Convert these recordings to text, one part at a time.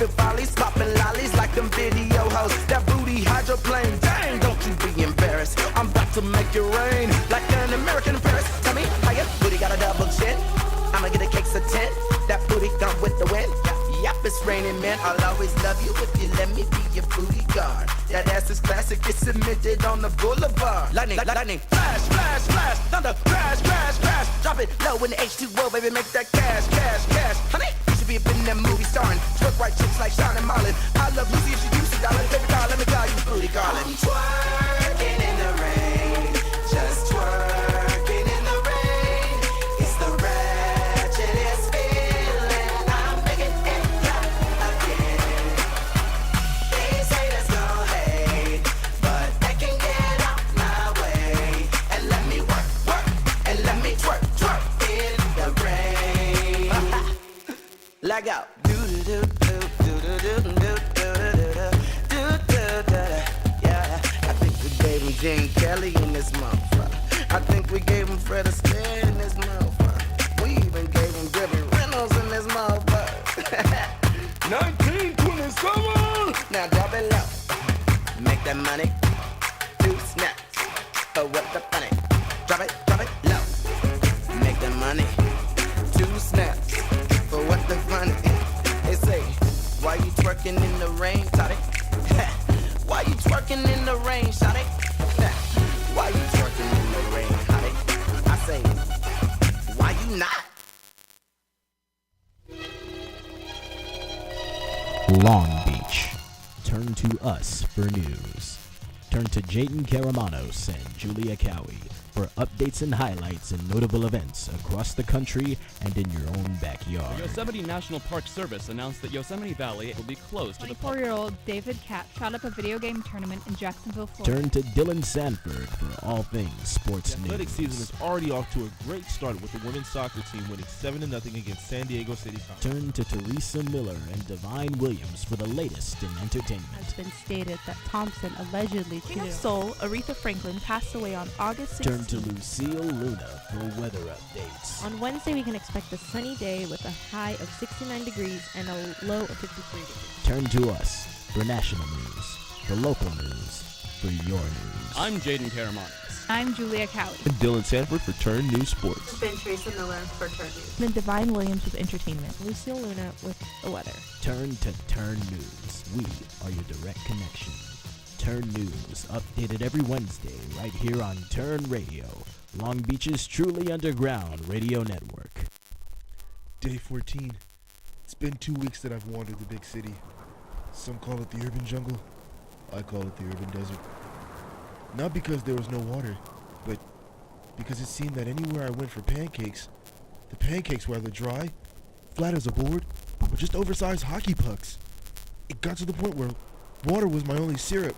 traffic follies, popping lollies like them video hoes. That booty hydroplane, dang, don't you be embarrassed. I'm about to make it rain like an American in Paris. Tell me how your booty got a double chin. I'ma get a case of 10. That booty come with the wind. Yep, it's raining, man. I'll always love you if you let me be your booty guard. That ass is classic, it's cemented on the boulevard. Lightning, lightning, flash, flash, flash, thunder, crash, crash, crash. Drop it low in the H2O, baby, make that cash, cash, cash. Honey, you should be up in that movie starring twerk right chicks like Sean and Marlon. I love Lucy if she used to, darling. Baby doll, let me call you booty, darling. I'm twerking in the rain, just twerking in the rain. It's the ratchetest feeling. I'm making it clap again. These haters gon' hate, but they can get out my way. And let me work, work, and let me twerk, twerk in the rain. Leg out. Do do do do do do do do do do. Yeah, I think we gave him Gene Kelly in this motherfucker. I think we gave him Fred Astaire in this motherfucker. We even gave him Debbie Reynolds in this motherfucker. 1927. Now drop it low. Make that money. 2 snaps. For what the funny? Drop it low. Make that money. 2 snaps. For what the funny? They say, why you twerking in the rain, shawty? Why you twerking in the rain, shawty? Why you twerking in the rain, shawty? I say, why you not? Long Beach. Turn to us for news. Turn to Jayden Karamanos and Julia Cowie for updates and highlights and notable events across the country and in your own backyard. The Yosemite National Park Service announced that Yosemite Valley will be closed to the public. 24-year-old David Kapp shot up a video game tournament in Jacksonville, Florida. Turn to Dylan Sanford for all things sports news. The athletic season is already off to a great start with the women's soccer team winning 7-0 against San Diego City College. Turn to Teresa Miller and Divine Williams for the latest in entertainment. It's been stated that Thompson allegedly cheated. Soul Aretha Franklin passed away on August 16th. Turn to Lucille Luna for weather updates. On Wednesday, we can expect a sunny day with a high of 69 degrees and a low of 53 degrees. Turn to us for national news, for local news, for your news. I'm Jayden Karamanos. I'm Julia Cowie. And Dylan Sanford for Turn News Sports. It's been Teresa Miller for Turn News. Then Divine Williams with entertainment. Lucille Luna with the weather. Turn to Turn News. We are your direct connection. Turn News, updated every Wednesday right here on Turn Radio, Long Beach's truly underground radio network. Day 14. It's been 2 weeks that I've wandered the big city. Some call it the urban jungle. I call it the urban desert. Not because there was no water, but because it seemed that anywhere I went for pancakes, the pancakes were either dry, flat as a board, or just oversized hockey pucks. It got to the point where water was my only syrup.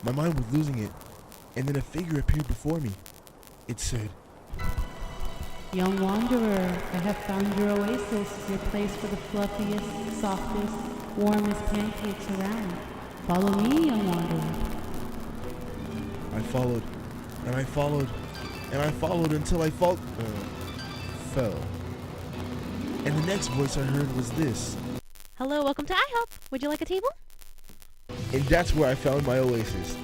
My mind was losing it, and then a figure appeared before me. It said, "Young wanderer, I have found your oasis, your place for the fluffiest, softest, warmest pancakes around. Follow me, young wanderer." I followed, and I followed, and I followed until I fell. And the next voice I heard was this. Hello, welcome to IHOP. Would you like a table? And that's where I found my oasis.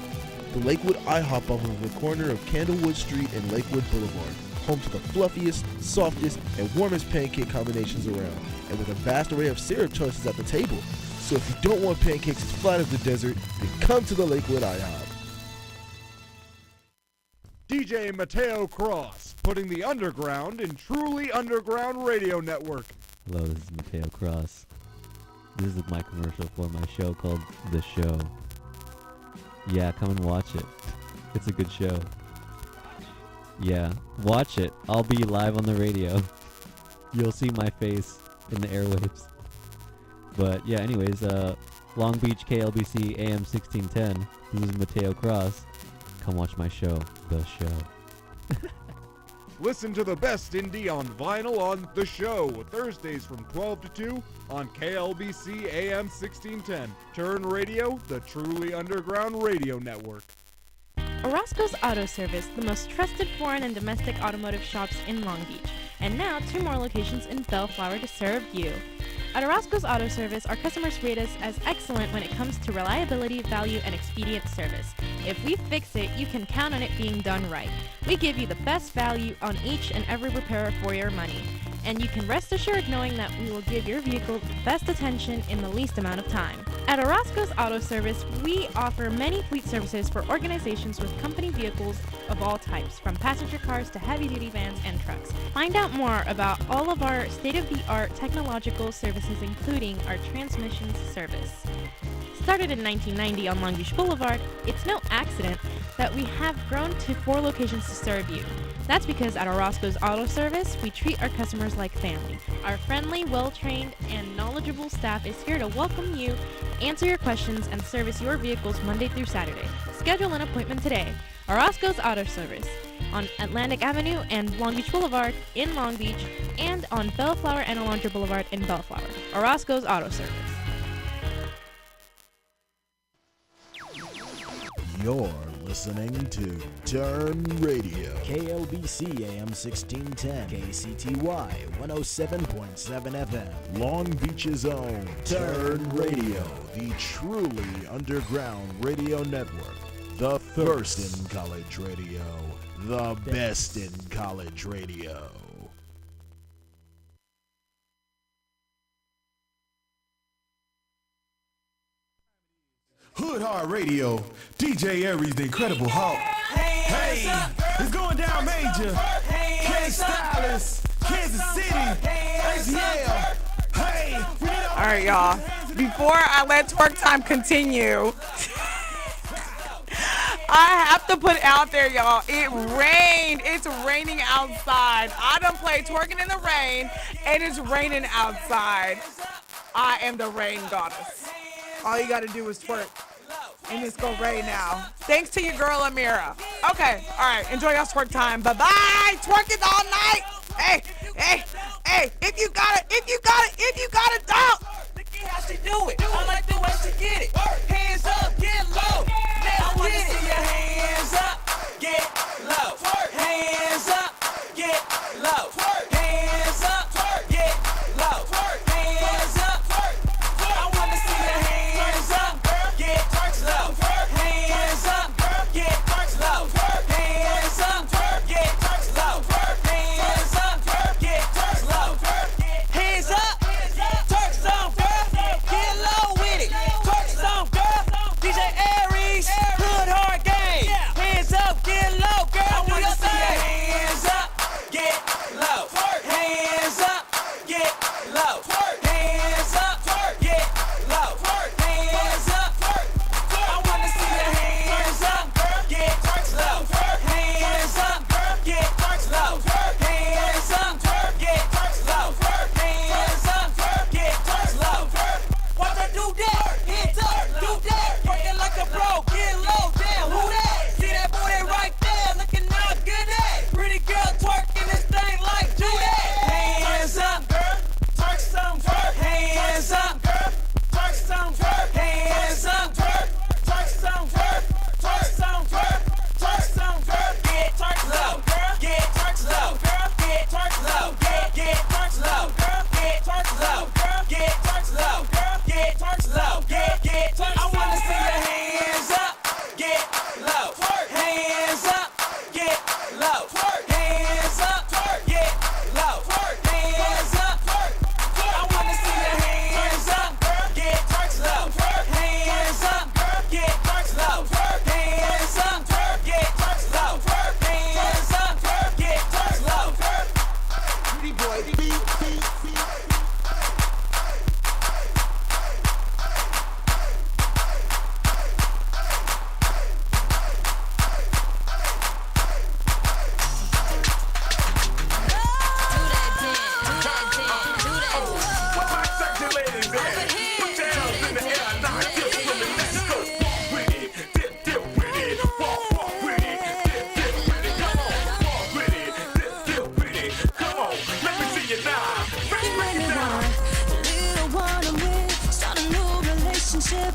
The Lakewood IHOP on the corner of Candlewood Street and Lakewood Boulevard. Home to the fluffiest, softest, and warmest pancake combinations around. And with a vast array of syrup choices at the table. So if you don't want pancakes as flat as the desert, then come to the Lakewood IHOP. DJ Mateo Cross, putting the underground in truly underground radio network. Hello, this is Mateo Cross. This is my commercial for my show called The Show. Yeah, come and watch it. It's a good show. Yeah, watch it. I'll be live on the radio. You'll see my face in the airwaves. But yeah, anyways, Long Beach KLBC AM 1610. This is Mateo Cross. Come watch my show, The Show. Listen to the best indie on vinyl on The Show, Thursdays from 12 to 2 on KLBC AM 1610. Turn Radio, the truly underground radio network. Orozco's Auto Service, the most trusted foreign and domestic automotive shops in Long Beach. And now 2 more locations in Bellflower to serve you. At Orozco's Auto Service, our customers rate us as excellent when it comes to reliability, value, and expedient service. If we fix it, you can count on it being done right. We give you the best value on each and every repair for your money. And you can rest assured knowing that we will give your vehicle the best attention in the least amount of time. At Orozco's Auto Service, we offer many fleet services for organizations with company vehicles of all types, from passenger cars to heavy-duty vans and trucks. Find out more about all of our state-of-the-art technological services, including our transmissions service. Started in 1990 on Long Beach Boulevard, it's no accident that we have grown to 4 locations to serve you. That's because at Orozco's Auto Service, we treat our customers like family. Our friendly, well-trained, and knowledgeable staff is here to welcome you, answer your questions, and service your vehicles Monday through Saturday. Schedule an appointment today. Orozco's Auto Service on Atlantic Avenue and Long Beach Boulevard in Long Beach, and on Bellflower and Alondra Boulevard in Bellflower. Orozco's Auto Service. You're listening to Turn Radio, KLBC AM 1610, KCTY 107.7 FM, Long Beach's own Turn Radio, the truly underground radio network, the first in college radio, the best in college radio. Hood Hard Radio, DJ Aries, the Incredible Hulk. Hey, it's going down major. K-Stylist, Kansas City, ATL. Hey, all right, y'all. Before I let Twerk Time continue, I have to put out there, y'all. It rained. It's raining outside. I done played twerking in the rain, and it's raining outside. I am the rain goddess. All you gotta do is twerk, and it's gonna rain now. Thanks to your girl AMIRA. Okay, all right. Enjoy your twerk time. Bye bye. Twerk it all night. Hey, hey, hey. If you got it, dog. Look at how she do it. I like the way she get it. Hands up, get low. I wanna see your hands up, get low. Hands up, get low. Hands up, get low. Hands up. I wanna see your hands up, get low. Hands up, get low. Hands up, get low. Hands up, get low. Hands up, twerk some, girl. Get low with it. Twerk some, girl. DJ Aries, Hood Hard Game. Hands up, get low, girl. I wanna see your hands up, get low. Hands up, get low. Hands up, get low. Hands up. I wanna see your hands up, get low. Hands up, get low. Hands up, get low. Hands up, get low. Watch her do that, hands up, do that. Working like a pro, get low, damn, who that? See that booty right there, looking all good at. Pretty girl twerking this thing like do that. Hands up, twerk some, hands up, twerk some, hands up, twerk some, twerk some, twerk some, get twerk low, get twerk low, get twerk low, get twerk low, get twerk low, get twerk low, get twerk low, get twerk. I wanna see your hands up, get low, hands up, get low, hands up, get low, hands up. I wanna see your hands up, get low, hands up, get low, hands up, get low, hands up, get low. Pretty boy, beat.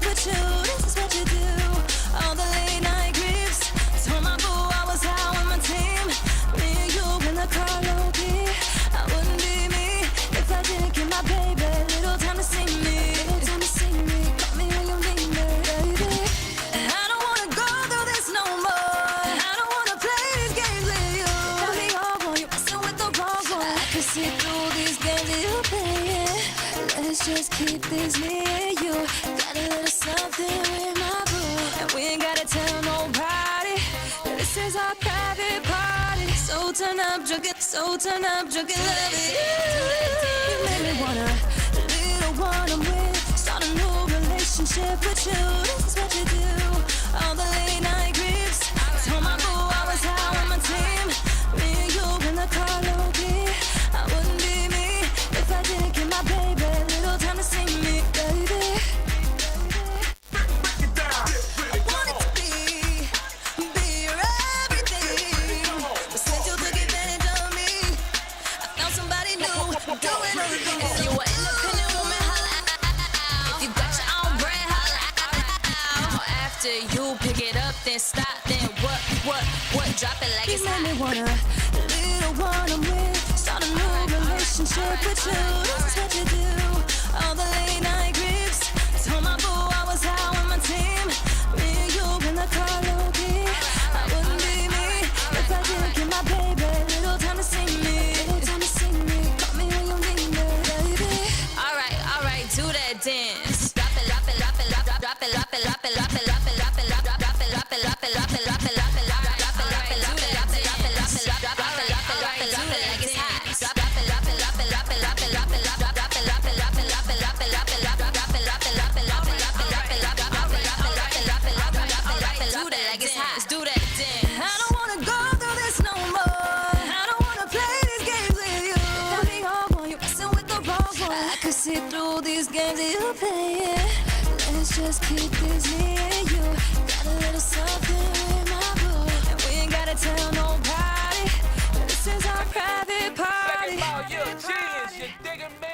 With you, this is what you do. All the late night creeps. Told my boo I was out with my team. Me and you in the car, low key. I wouldn't be me if I didn't give my baby a little time this, me and you. Got a little something with my boo, and we ain't gotta tell nobody. This is our private party. So turn up, drink it, love it. You made me wanna, the little one I'm with, start a new relationship with you. This is what you do, all the late night grips. Told my boo I was out with my team. Me and you in the car, low key. I wouldn't be me if I didn't give my baby a little time to see me, baby. I wanted to be your everything. But since you took advantage of me, I found somebody new, doing everything. If you an independent woman, holla out. If you got your own brand, holla out. Or after you pick it up, then stop, then what? Drop it like it's hot. You made me wanna, the little one I'm with, start a new relationship with you. This is what you do, all the late night grips. Told my boo I was out with my team. Me and you in the car, low key. I wouldn't be me if I didn't give my baby a little time to see me. Call me when you need me, baby. All right, do that dance. Drop it, drop it, drop it, drop it, drop it, drop it, drop it, drop it, drop it, drop it, drop it, drop it, drop it, drop it, drop it, drop it. See through these games that you play, yeah. Let's just keep this me and you. Got a little something with my boo, and we ain't gotta tell nobody. This is our private party. You're a genius, you digging me?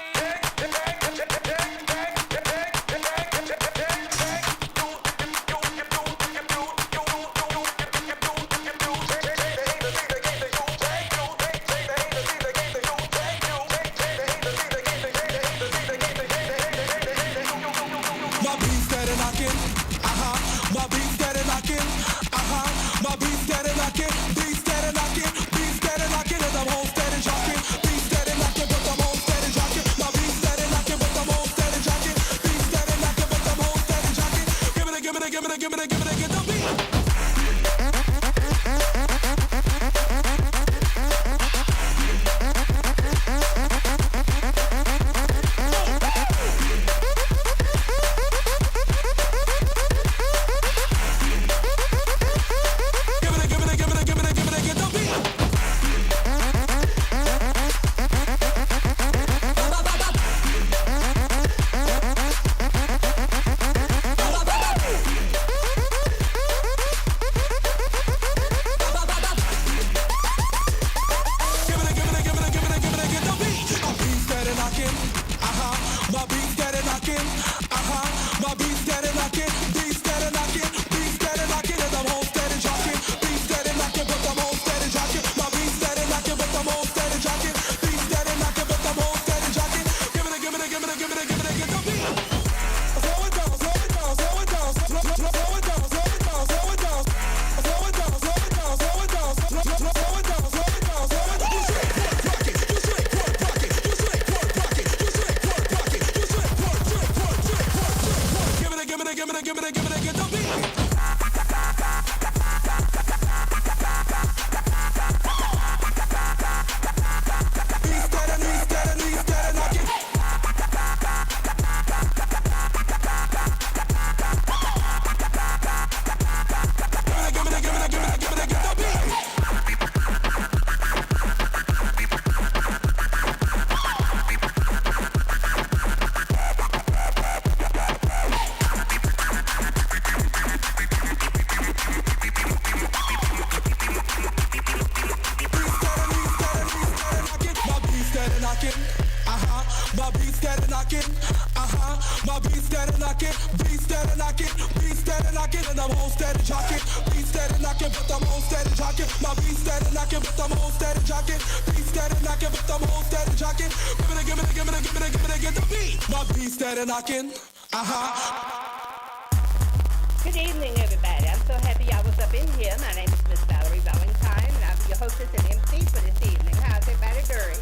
Good evening, everybody. I'm so happy I was up in here. My name is Miss Valerie Valentine, and I'll be your hostess and MC for this evening. How's everybody doing?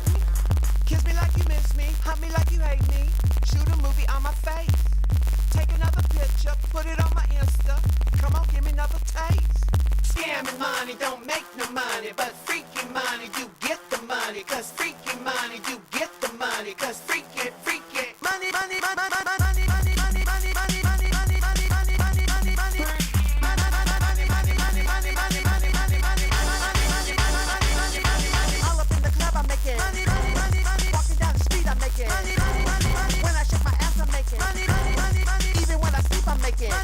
Kiss me like you miss me, hunt me like you hate me. Shoot a movie on my face. Take another picture, put it on my Insta. Come on, give me another taste. Scamming money don't make no money, but freaky money, you get the money. Cause freaky money, you get the money. Cause freaky money, money, money, money, money, money, money, money, money, money, money, money, money, money, money, money, money. All up in the club, I make it. Walking down the street, I make it. When I shake my ass, I make it. Even when I sleep, I make it. A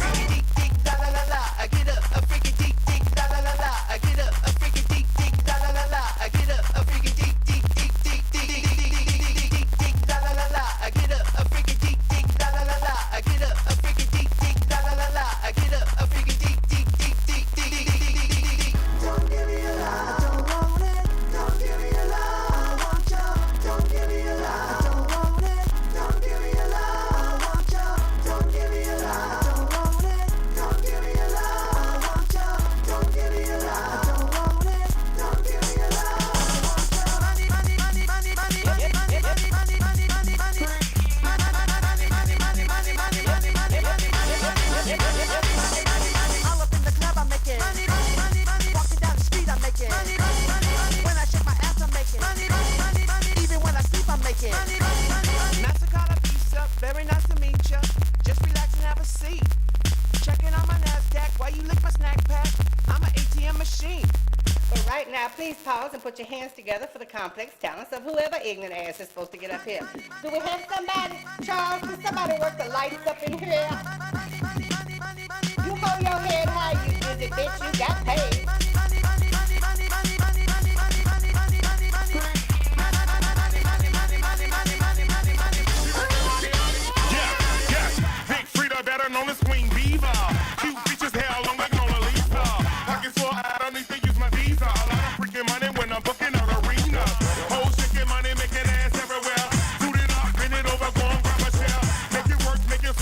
freaky deek deek la la la la. I get up. A freaky deek deek la la la la. I get up. A freaky deek deek la la la la. I get up. A freaky deek deek deek deek deek deek deek deek la la la la. I get up. A freaky deek deek la la la la. I get up. A freaky deek deek la la la la. I get up. A freaky deek deek deek deek deek deek. Don't give me a lie. I don't want it. Don't give me a lie. I want you. Don't give me a lie. I don't want it. Don't give me a lie. I want you. Don't give me a lie. I don't want it. Don't give me a lie. I want you. Don't give me a lie. I don't want it. Don't give me a lie. I want you. Money, money, money, money, money, money, money, money, money, money, money, money. All up in the club, I make it. Walking down the street, I make it. When I shake my ass, I make it. Even when I sleep, I make it. Nice to call a pizza, very nice to meet ya. Just relax and have a seat. Checking on my NASDAQ while you lick my snack pack. I'm an ATM machine. But right now, please pause and put your hands together for the complex talents of whoever ignorant ass is supposed to get up here. Do we have somebody? Charles, can somebody work the lights up in here? You hold your head high, you busy bitch, you got paid. Big Frida, better known as Queen Beaver. Cute bitches hair long like Mona Lisa. Pockets full, I don't need to use my visa. A lot of freaking money when I'm booking out arenas. Hoes shaking money, making ass everywhere. Suit it up, bend it over, go and grab a chair. Make it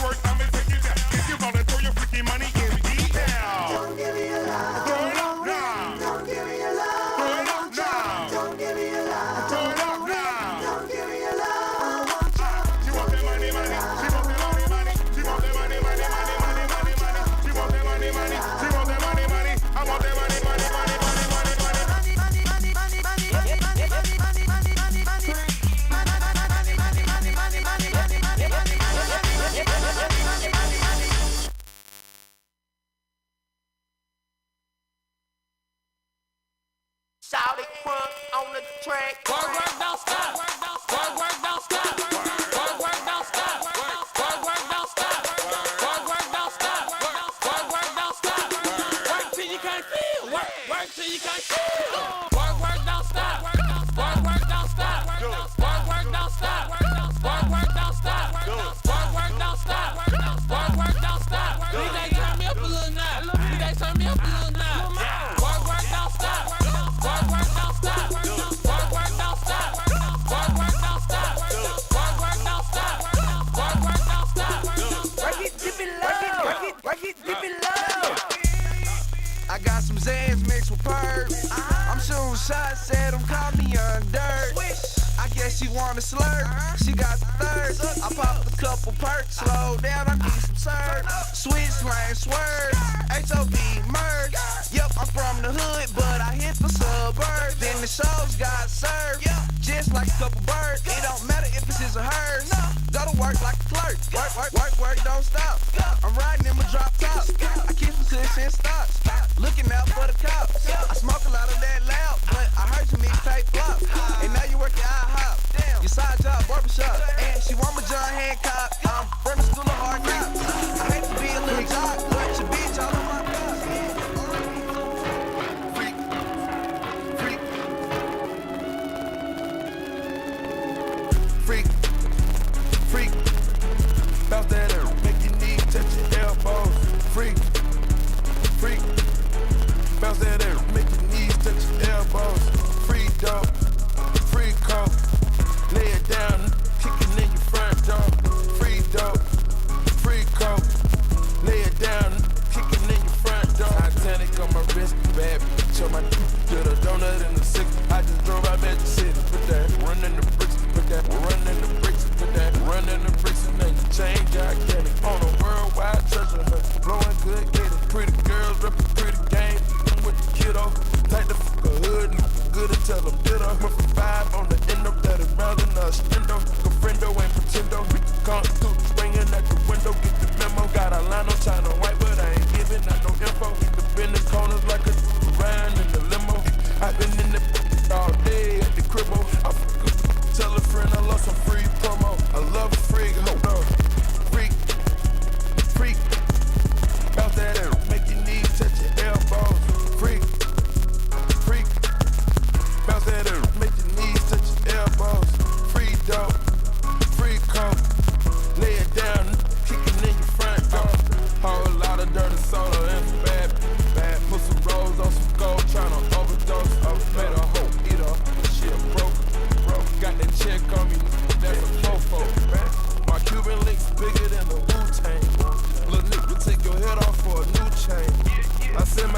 work, I'ma take it down. If you wanna throw your freaking money in detail. Don't give me a lie. Throw it up now. Don't give me a lie. Throw it up now. Don't give me a lie. Throw it up now. Don't give me a lie. I want you. She want that money, money. She want that money, money. She want that money, money, money, money, money, money. She want that money, money. She want that money, money. I want that money, money, money, money, money, money. Shout it crunk on the track. Work, don't stop. Work, don't stop. Work, don't stop. Work, don't stop. Work, don't stop. Work, don't stop. Don't stop. Work till you can't feel. Work till you can't feel. Work, don't stop. Work, don't stop. Work, don't stop. Work, don't stop. Work, don't stop. Work, don't stop. Work, don't stop. DJ, turn me up a little now. DJ, turn me up a little now. Work, don't stop. Work, don't stop. Work, don't stop. Work, don't stop. Work, don't stop. Work, don't stop. Work it, dip it low. Work it, dip it low. I got some Zans mixed with Purge. I'm shooting shots at 'em, call me Young Dirt. I guess she wanna slurp, she got the third. I popped a couple perks, slow down, I need some serve. Switch lane, swerve, HOV merge. Yep, I'm from the hood, but I hit the suburbs. Then the shows got served, just like a couple birds. It don't matter if it's his or hers. Go to work like a clerk, work, don't stop. I'm riding in my drop top, I keep the cushion stops. Looking out for the cops, I smoke a lot of that loud, but I heard you mixtape flop. And now you work your IHOP, your side job, barbershop. And she want my John Hancock, I'm from the school of hard knocks. I hate to be a little jock, but your bitch all on my cock. Freak, freak, freak, freak. Bounce that air, make your knees touch your elbows. Freak, freak. Bounce that air, make your knees touch your elbows. Free dope, free coke. Lay it down, kicking in your front door. Free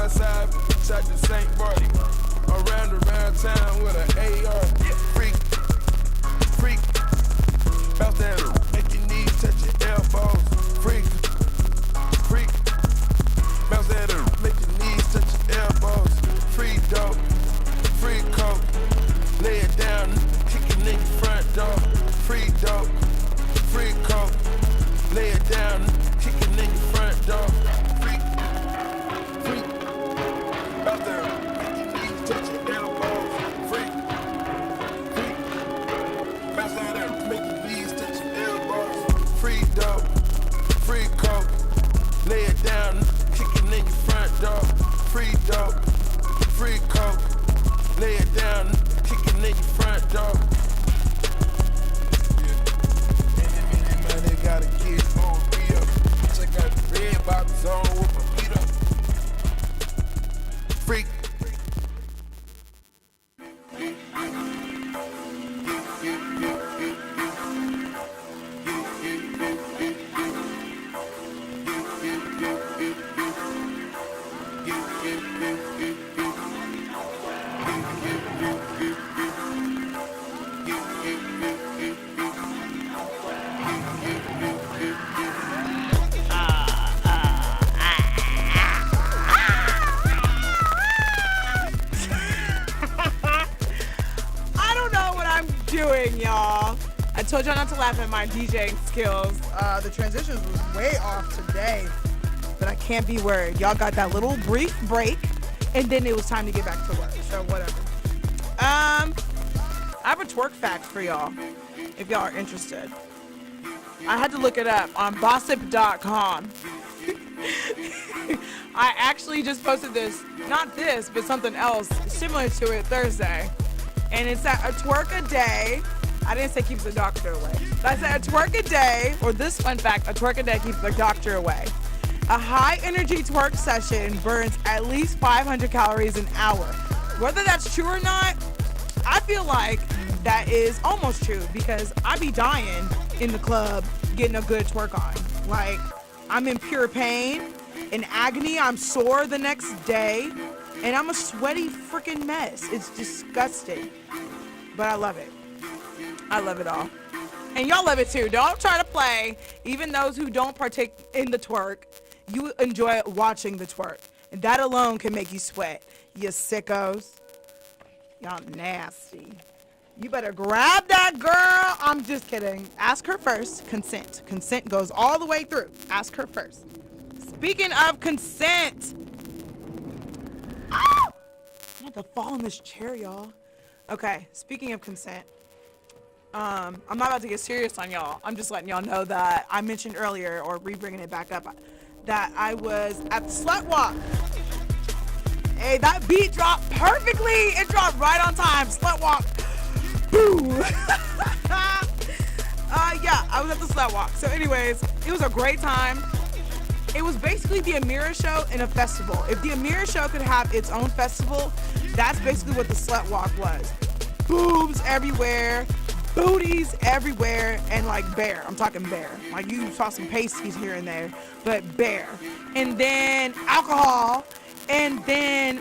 Southside, shot to St. Barty. Around town with an AR. Freak, freak. Bounce that, make your knees touch your elbows. Freak, freak. Bounce that, make your knees touch your elbows. Free dope, free coke. Lay it down, kicking in your front door. Free dope, free coke. Lay it down, kicking in your front door. Freak, freak. Bounce that, make your knees touch your elbows. Freak, freak. Bounce that, make your knees touch your elbows. Free dope, free coke. Lay it down, kicking in your front door. Free dope, free coke. Lay it down, kicking in your front door. Any money gotta get on me up. Check out the red box on with my feet up. Freak. I don't know what I'm doing, y'all. I told y'all not to laugh at my DJing skills. The transitions was way off today, but I can't be worried. Y'all got that little brief break, and then it was time to get back to work. So whatever. I have a twerk fact for y'all, if y'all are interested. I had to look it up on gossip.com. I actually just posted this, not this, but something else similar to it Thursday. And it's at a twerk a day. I didn't say keeps the doctor away. I said a twerk a day, or this fun fact, a twerk a day keeps the doctor away. A high energy twerk session burns at least 500 calories an hour. Whether that's true or not, I feel like that is almost true because I be dying in the club getting a good twerk on. Like, I'm in pure pain, in agony, I'm sore the next day, and I'm a sweaty freaking mess. It's disgusting, but I love it. I love it all. And y'all love it too. Don't try to play. Even those who don't partake in the twerk, you enjoy watching the twerk. And that alone can make you sweat. You sickos. Y'all nasty. You better grab that girl. I'm just kidding. Ask her first. Consent. Consent goes all the way through. Ask her first. Speaking of consent. Ah! I'm about to fall in this chair, y'all. Okay, speaking of consent. I'm not about to get serious on y'all. I'm just letting y'all know that I mentioned earlier, or re-bringing it back up, that I was at the Slut Walk. Hey, that beat dropped perfectly. It dropped right on time. Slut Walk. Boo. Yeah, I was at the Slut Walk. So anyways, it was a great time. It was basically the AMIRA show in a festival. If the AMIRA show could have its own festival, that's basically what the Slut Walk was. Boobs everywhere, booties everywhere, and like bare. I'm talking bare. Like you saw some pasties here and there, but bare. And then alcohol, and then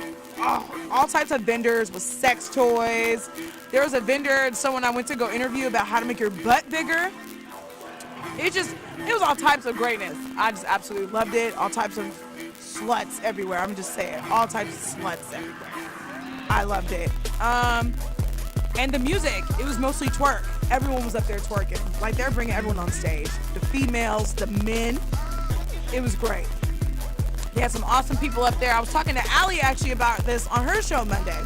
all types of vendors with sex toys. There was a vendor, someone I went to go interview about how to make your butt bigger. It was all types of greatness. I just absolutely loved it. All types of sluts everywhere. I'm just saying, all types of sluts everywhere. I loved it. And the music, it was mostly twerk. Everyone was up there twerking. Like, they're bringing everyone on stage. The females, the men. It was great. They had some awesome people up there. I was talking to Allie actually about this on her show Monday.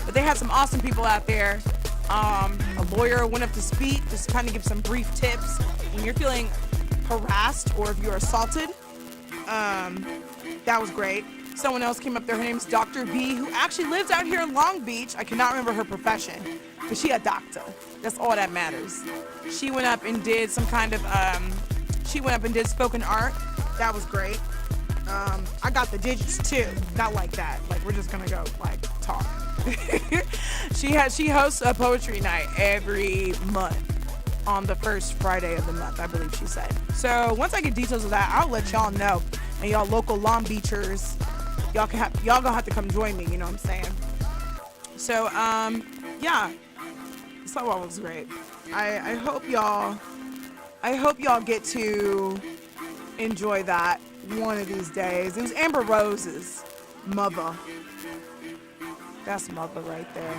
But they had some awesome people out there. A lawyer went up to speak, just kind of give some brief tips. When you're feeling harassed or if you're assaulted, that was great. Someone else came up there. Her name's Dr. B, who actually lives out here in Long Beach. I cannot remember her profession, but she a doctor. That's all that matters. She went up and did some kind of, spoken art. That was great. I got the digits too. Not like that. Like, we're just gonna go, like, talk. She hosts a poetry night every month on the first Friday of the month, I believe she said. So once I get details of that, I'll let y'all know. And y'all local Long Beachers, y'all gonna have to come join me. You know what I'm saying? So yeah, Slut Walk was great. I hope y'all get to enjoy that one of these days. It was Amber Rose's mother. That's mother right there.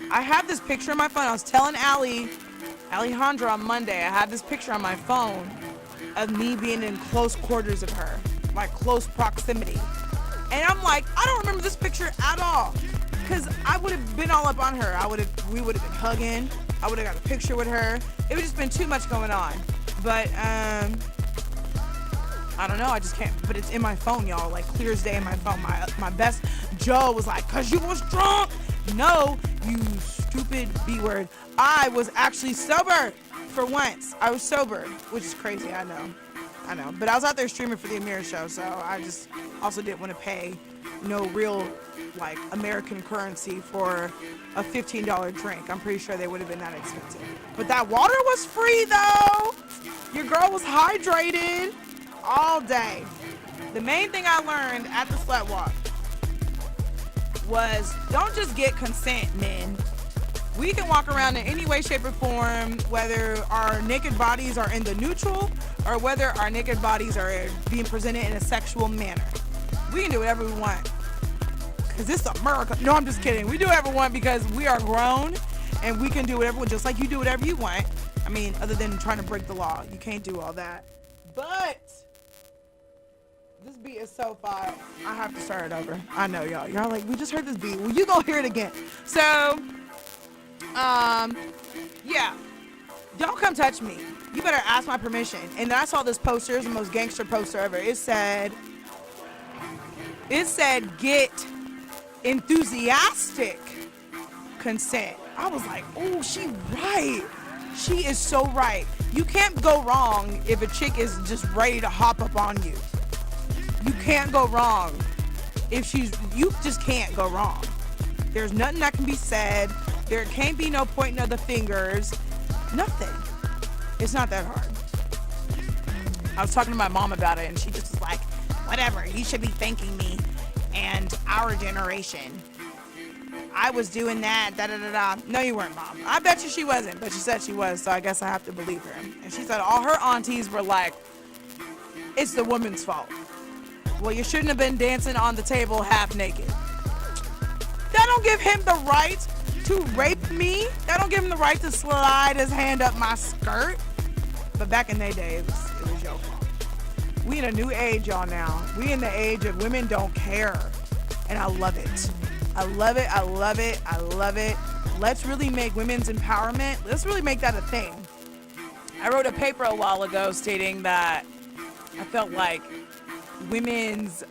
I have this picture on my phone. I was telling Alejandra on Monday, I had this picture on my phone of me being in close quarters of her, like close proximity. And I'm like, I don't remember this picture at all. Because I would have been all up on her. We would have been hugging. I would have got a picture with her. It would just been too much going on. But I don't know. I just can't. But it's in my phone, y'all. Like clear as day in my phone. My best Joe was like, "Cause you was drunk." No, you stupid B word. I was actually sober for once. I was sober, which is crazy. I know. But I was out there streaming for the AMIRA show, so I just also didn't want to pay no real like American currency for a $15 drink. I'm pretty sure they would have been that expensive. But that water was free though. Your girl was hydrated all day. The main thing I learned at the Slut Walk was don't just get consent, men. We can walk around in any way, shape, or form, whether our naked bodies are in the neutral or whether our naked bodies are being presented in a sexual manner. We can do whatever we want. Because this is America. No, I'm just kidding. We do whatever we want because we are grown and we can do whatever, just like you do whatever you want. I mean, other than trying to break the law. You can't do all that. But this beat is so fire. I have to start it over. I know, y'all. Y'all like, we just heard this beat. Well, you gonna hear it again. So, yeah. Don't come touch me. You better ask my permission. And then I saw this poster. It's the most gangster poster ever. It said, get enthusiastic consent. I was like, oh, she right. She is so right. You can't go wrong if a chick is just ready to hop up on you. You can't go wrong if you just can't go wrong. There's nothing that can be said. There can't be no pointing of the fingers. Nothing. It's not that hard. I was talking to my mom about it and she just was like, whatever, you should be thanking me and our generation. I was doing that, da-da-da-da. No, you weren't, Mom. I bet you she wasn't, but she said she was, so I guess I have to believe her. And she said all her aunties were like, it's the woman's fault. Well, you shouldn't have been dancing on the table half naked. That don't give him the right to rape me. That don't give him the right to slide his hand up my skirt. But back in their day, it was your fault. We in a new age, y'all, now. We in the age of women don't care. And I love it. I love it. I love it. I love it. Let's really make women's empowerment. Let's really make that a thing. I wrote a paper a while ago stating that I felt like women's,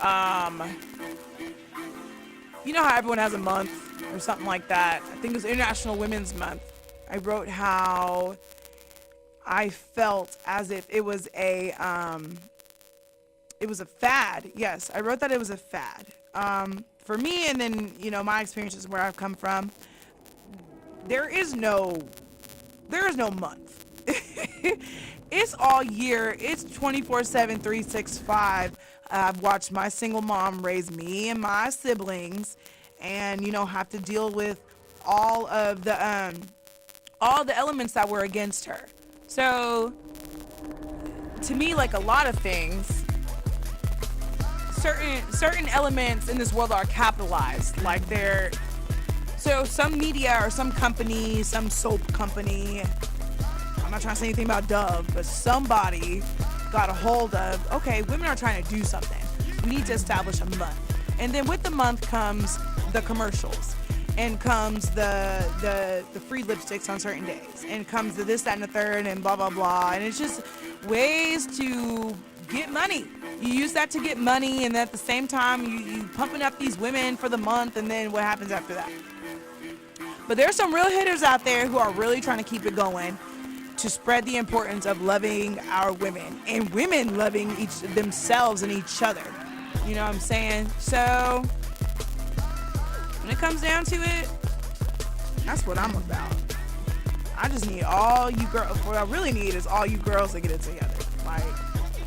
you know how everyone has a month or something like that. I think it was International Women's Month. I wrote how I felt as if it was a fad. Yes, I wrote that it was a fad. For me, and then, you know, my experiences where I've come from, there is no month. It's all year. It's 24/7, 365. I've watched my single mom raise me and my siblings, and, you know, have to deal with all the elements that were against her. So, to me, like a lot of things, certain elements in this world are capitalized. Like so some media or some company, some soap company, I'm not trying to say anything about Dove, but somebody got a hold of, okay, women are trying to do something. We need to establish a month. And then with the month comes the commercials, and comes the free lipsticks on certain days, and comes the this, that, and the third, and blah, blah, blah. And it's just ways to get money. You use that to get money, and at the same time, you pumping up these women for the month, and then what happens after that? But there's some real hitters out there who are really trying to keep it going to spread the importance of loving our women, and women loving themselves and each other. You know what I'm saying? So, when it comes down to it, that's what I'm about. I just need all you girls, what I really need is all you girls to get it together. Like,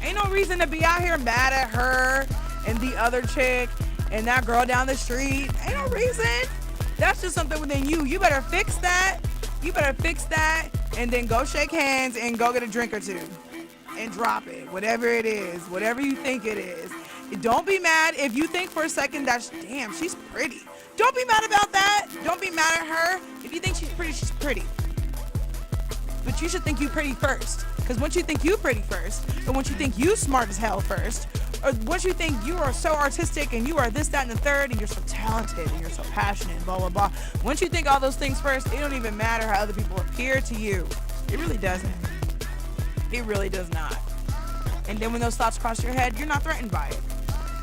ain't no reason to be out here mad at her and the other chick and that girl down the street. Ain't no reason. That's just something within you. You better fix that. You better fix that, and then go shake hands and go get a drink or two and drop it. Whatever it is, whatever you think it is. Don't be mad if you think for a second that, damn, she's pretty. Don't be mad about that. Don't be mad at her. If you think she's pretty, she's pretty. But you should think you pretty first. Because once you think you pretty first, and once you think you smart as hell first, or once you think you are so artistic and you are this, that, and the third, and you're so talented and you're so passionate and blah, blah, blah. Once you think all those things first, it don't even matter how other people appear to you. It really doesn't. It really does not. And then when those thoughts cross your head, you're not threatened by it.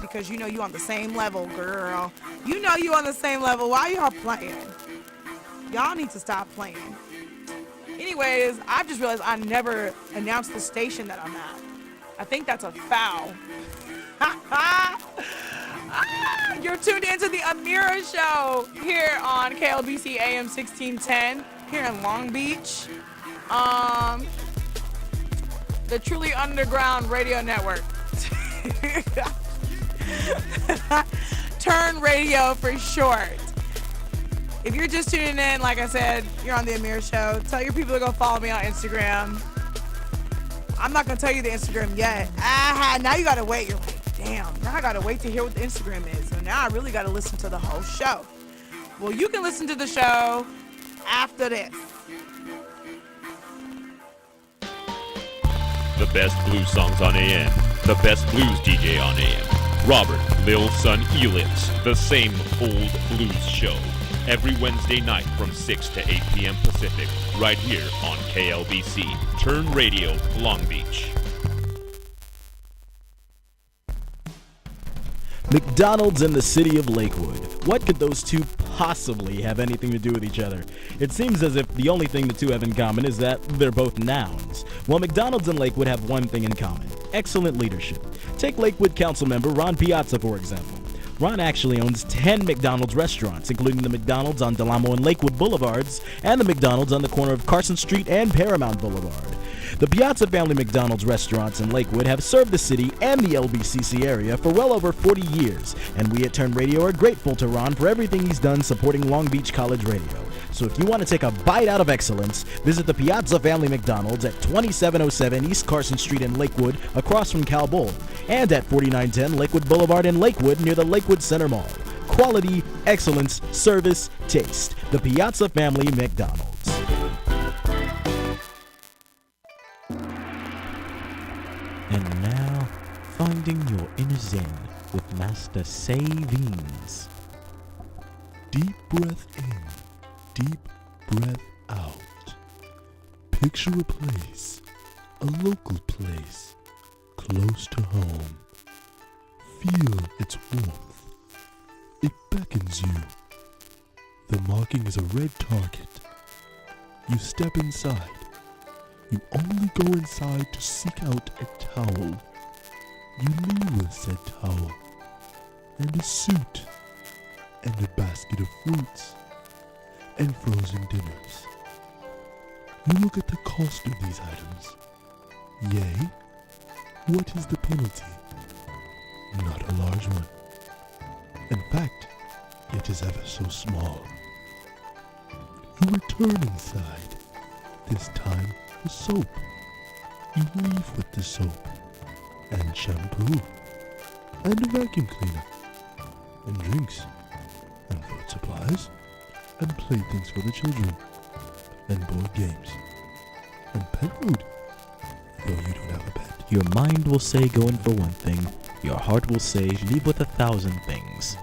Because you know you on the same level, girl. You know you on the same level. Why y'all playing? Y'all need to stop playing. Anyways, I just realized I never announced the station that I'm at. I think that's a foul. You're tuned into the AMIRA show here on KLBC AM 1610 here in Long Beach. The truly underground radio network. Turn radio for short. If you're just tuning in, like I said, you're on the AMIRA show. Tell your people to go follow me on Instagram. I'm not going to tell you the Instagram yet. Now you got to wait. You're like, damn, now I got to wait to hear what the Instagram is. So now I really got to listen to the whole show. Well, you can listen to the show after this. The best blues songs on AM. The best blues DJ on AM. Robert Lil Son Elitz, the same old blues show. Every Wednesday night from 6 to 8 p.m. Pacific, right here on KLBC. Turn Radio, Long Beach. McDonald's and the city of Lakewood. What could those two possibly have anything to do with each other? It seems as if the only thing the two have in common is that they're both nouns. Well, McDonald's and Lakewood have one thing in common: excellent leadership. Take Lakewood Council member Ron Piazza, for example. Ron actually owns 10 McDonald's restaurants, including the McDonald's on Delamo and Lakewood Boulevards and the McDonald's on the corner of Carson Street and Paramount Boulevard. The Piazza family McDonald's restaurants in Lakewood have served the city and the LBCC area for well over 40 years, and we at Turn Radio are grateful to Ron for everything he's done supporting Long Beach College Radio. So if you want to take a bite out of excellence, visit the Piazza family McDonald's at 2707 East Carson Street in Lakewood, across from Cal Bowl, and at 4910 Lakewood Boulevard in Lakewood near the Lakewood Center Mall. Quality, excellence, service, taste. The Piazza family McDonald's. And now, finding your inner zen with Master Savings. Deep breath in, deep breath out. Picture a place, a local place, close to home. Feel its warmth. It beckons you. The marking is a red target. You step inside. You only go inside to seek out a towel. You leave with said towel, and a suit, and a basket of fruits, and frozen dinners. You look at the cost of these items. Yea, what is the penalty? Not a large one. In fact, it is ever so small. You return inside, this time with soap. You leave with the soap, and shampoo, and a vacuum cleaner, and drinks, and food supplies, and playthings for the children, and board games, and pet food, though you don't have a pet. Your mind will say go in for one thing. Your heart will say leave with 1,000 things.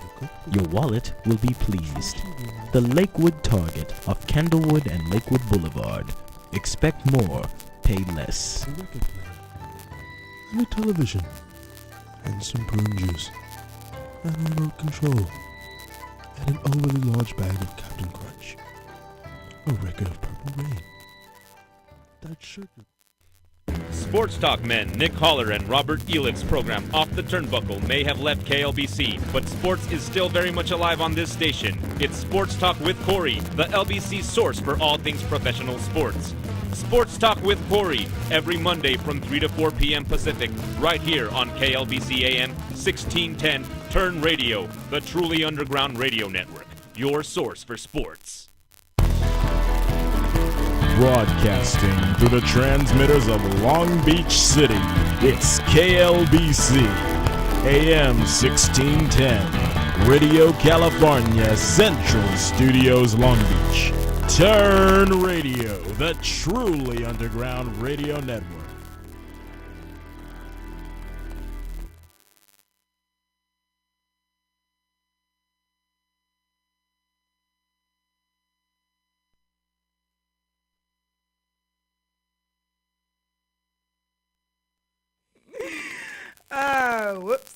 Your wallet will be pleased. The Lakewood Target of Candlewood and Lakewood Boulevard. Expect more, pay less. A record player, and a television, and some prune juice, and remote control, and an overly large bag of Captain Crunch. A record of Purple Rain. That shirt. Sports Talk men Nick Holler and Robert Elitz's program Off the Turnbuckle may have left KLBC, but sports is still very much alive on this station. It's Sports Talk with Corey, the LBC source for all things professional sports. Sports Talk with Corey, every Monday from 3 to 4 p.m. Pacific, right here on KLBC AM 1610 Turn Radio, the truly underground radio network, your source for sports. Broadcasting through the transmitters of Long Beach City, it's KLBC AM 1610, Radio California Central Studios, Long Beach. Turn Radio, the truly underground radio network. Whoops.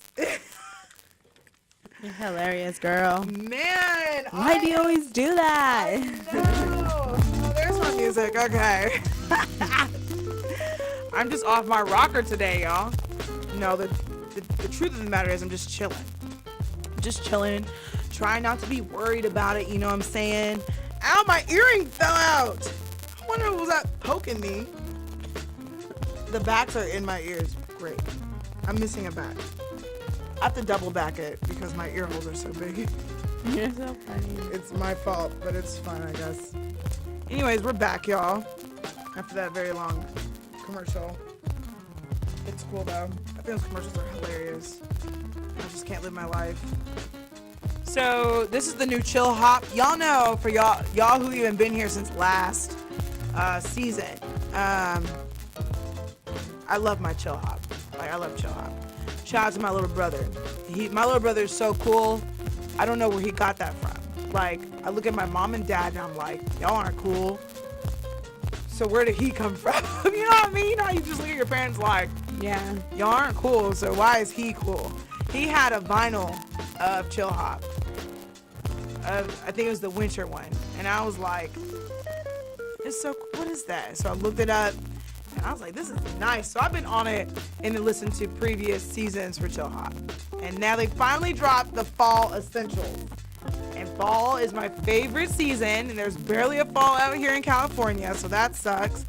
You're hilarious, girl. Man, Why do you always do that? Oh, there's my music. Okay. I'm just off my rocker today, y'all. No, the truth of the matter is I'm just chilling. Just chilling. Trying not to be worried about it, you know what I'm saying? Ow, my earring fell out. I wonder what was that poking me. The backs are in my ears. Great. I'm missing a back. I have to double back it because my ear holes are so big. You're so funny. It's my fault, but it's fine, I guess. Anyways, we're back, y'all. After that very long commercial. It's cool, though. I think those commercials are hilarious. I just can't live my life. So, this is the new Chill Hop. Y'all know, for y'all who even been here since last season, I love my Chill Hop. Like, I love Chill Hop. Shout out to my little brother. My little brother is so cool. I don't know where he got that from. Like, I look at my mom and dad and I'm like, y'all aren't cool. So where did he come from? You know what I mean? You know how you just look at your parents like, yeah, y'all aren't cool, so why is he cool? He had a vinyl of Chill Hop. I think it was the winter one. And I was like, it's so, what is that? So I looked it up. And I was like, this is nice. So I've been on it and then listened to previous seasons for Chill Hop. And now they finally dropped the Fall Essentials. And fall is my favorite season. And there's barely a fall out here in California, so that sucks.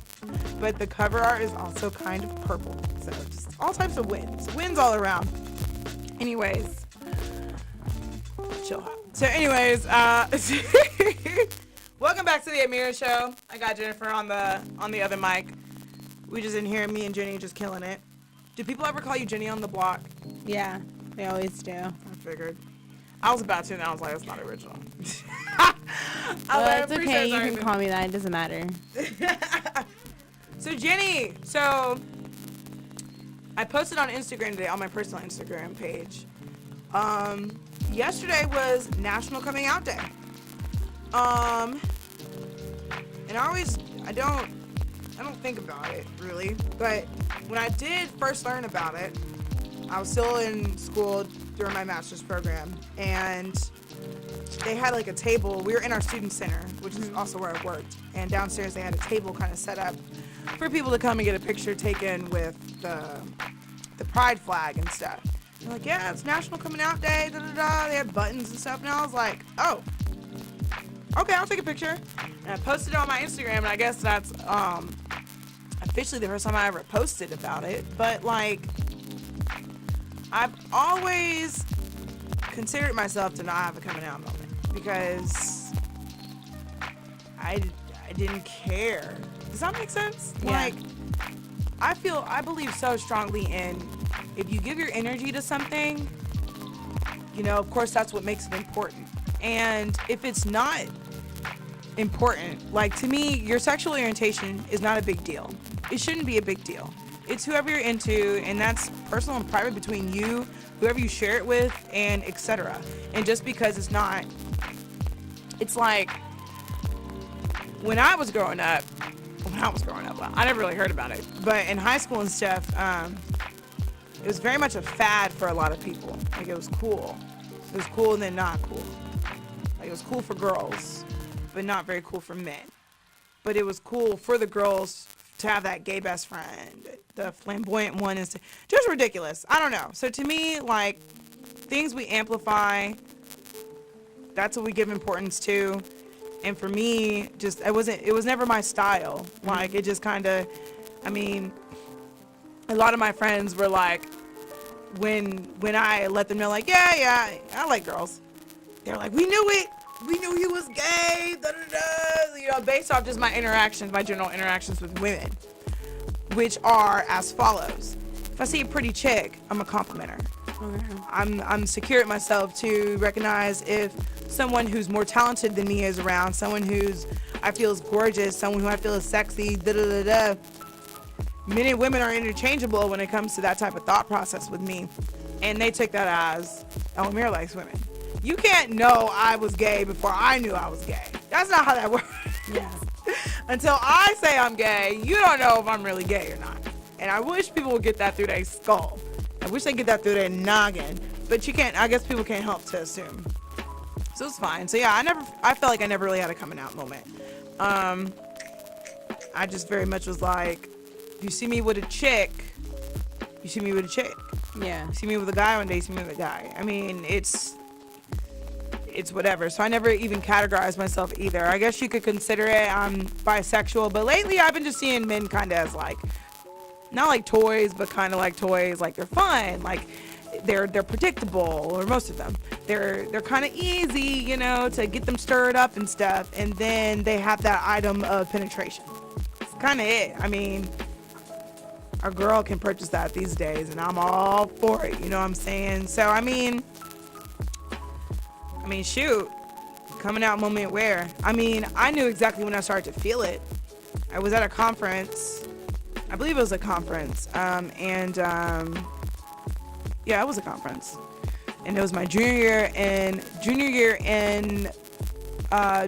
But the cover art is also kind of purple. So just all types of winds. Winds all around. Anyways. Chill Hop. So anyways, welcome back to the AMIRA show. I got Jennifer on the other mic. We just in here, me and Jenny just killing it. Do people ever call you Jenny on the block? Yeah, they always do. I figured. I was about to, and I was like, that's not original. Well, it's okay. You can call me that. It doesn't matter. So, Jenny, I posted on Instagram today, on my personal Instagram page. Yesterday was National Coming Out Day. And I don't think about it, really. But when I did first learn about it, I was still in school during my master's program, and they had like a table. We were in our student center, which is also where I worked, and downstairs they had a table kind of set up for people to come and get a picture taken with the pride flag and stuff. They're like, yeah, it's National Coming Out Day, da-da-da. They had buttons and stuff, and I was like, oh, okay, I'll take a picture. And I posted it on my Instagram, and I guess that's officially the first time I ever posted about it. But, like, I've always considered myself to not have a coming out moment because I didn't care. Does that make sense? Yeah. Like, I believe so strongly in if you give your energy to something, you know, of course that's what makes it important. And if it's not important, like to me, your sexual orientation is not a big deal. It shouldn't be a big deal. It's whoever you're into, and that's personal and private between you, whoever you share it with, and etc. And just because it's not, it's like when I was growing up, well, I never really heard about it, but in high school and stuff, it was very much a fad for a lot of people. Like it was cool. It was cool and then not cool. Like it was cool for girls, but not very cool for men. But it was cool for the girls to have that gay best friend, the flamboyant one, is just ridiculous. I don't know. So to me, like, things we amplify, that's what we give importance to. And for me, it was never my style. Like, it just kind of, I mean, a lot of my friends were like, when I let them know, like, yeah, I like girls. They're like, we knew it. We knew he was gay, you know, based off just my general interactions with women, which are as follows. If I see a pretty chick, I'm a complimenter. Okay. I'm secure at myself to recognize if someone who's more talented than me is around, someone who's I feel is gorgeous, someone who I feel is sexy, Men and women are interchangeable when it comes to that type of thought process with me. And they took that as, oh, AMIRA likes women. You can't know I was gay before I knew I was gay. That's not how that works. Yeah. Until I say I'm gay, you don't know if I'm really gay or not. And I wish people would get that through their skull. I wish they get that through their noggin. But you can't, I guess people can't help to assume. So it's fine. So yeah, I felt like I never really had a coming out moment. I just very much was like, you see me with a chick, you see me with a chick. Yeah. You see me with a guy one day, you see me with a guy. I mean, it's whatever. So I never even categorized myself either. I guess you could consider it I'm bisexual, but lately I've been just seeing men kind of as like, not like toys, but kind of like toys. Like they're fun, like they're predictable, or most of them. They're kind of easy, you know, to get them stirred up and stuff. And then they have that item of penetration. It's kind of it. I mean, a girl can purchase that these days, and I'm all for it. You know what I'm saying? So I mean, shoot, coming out moment where? I mean, I knew exactly when I started to feel it. I was at a conference. I believe it was a conference. Yeah, it was a conference. And it was my junior year and